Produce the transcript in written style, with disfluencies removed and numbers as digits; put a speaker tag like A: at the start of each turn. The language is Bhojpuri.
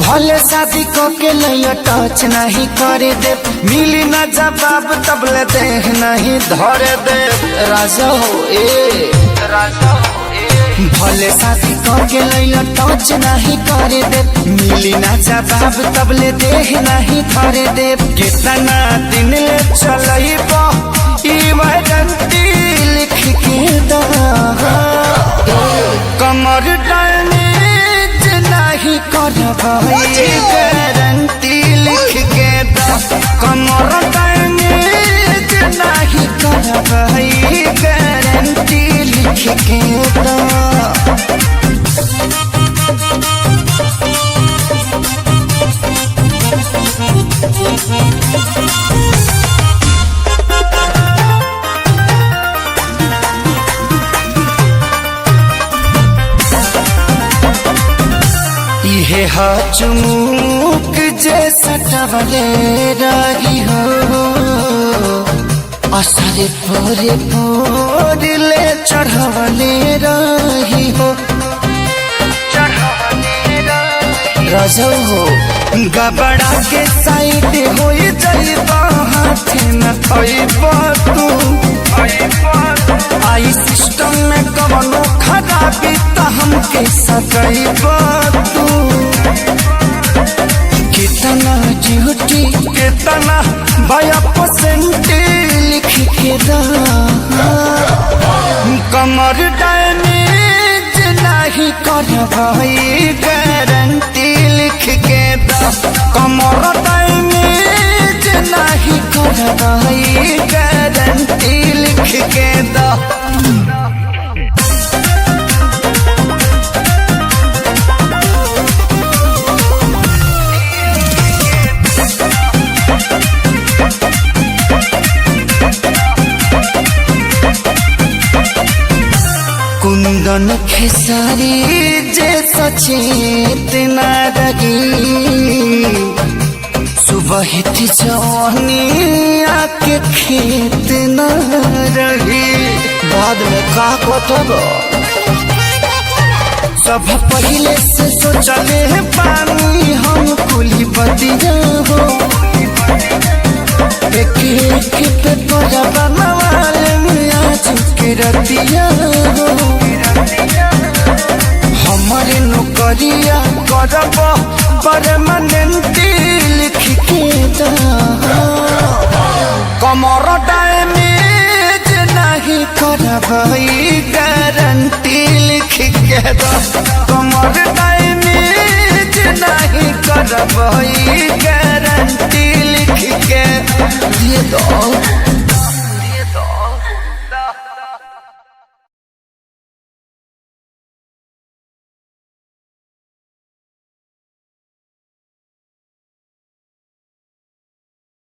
A: भले शादी को के लिए टच नहीं करे दे, मिली ना जवाब तबले देह नहीं धरे दे। राजा हो ए राजा हो ए, भले शादी को के लिए टच नहीं करे दे, मिली ना जवाब तबले देह नहीं धरे दे। कितना दिन ले चलइबो ई वारंटी लिख के दा, कमर डैमेज नहीं करबई गारंटी लिख के दा, कमर डैमेज नहीं करबई गारंटी लिख के दा। इहे चुमुक जैसा टवले रही हो, असरे पूरे ले चढ़वले रही हो। रजो हो गबड़ा के साइड हो जाइबा, हाथ न थइबा तू। आई सिस्टम में कवनो खराबी त हमके सकइबा तू। कितना ड्यूटी कितना बाया परसेंट लिख के दा, कमर डैमेज नहीं करबई गारंटी लिख के दा, कमर डैमेज नहीं करबई गारंटी लिख के दा। कुंदन खेसारी जे सचेत न रही, सुबह जवानी आके खेत न रही। बाद में का कटबो सब पहले से सोचले पानी हम कुली बतिया हो। एक एक पे तोरा बनवाले आज के रतिया हो। हमारे नौकरिया करब परमानेंट लिख के दा, कमर डैमेज नहीं करबई गारंटी लिख के दा, कमर डैमेज नहीं करबई गारंटी लिख के दे दो।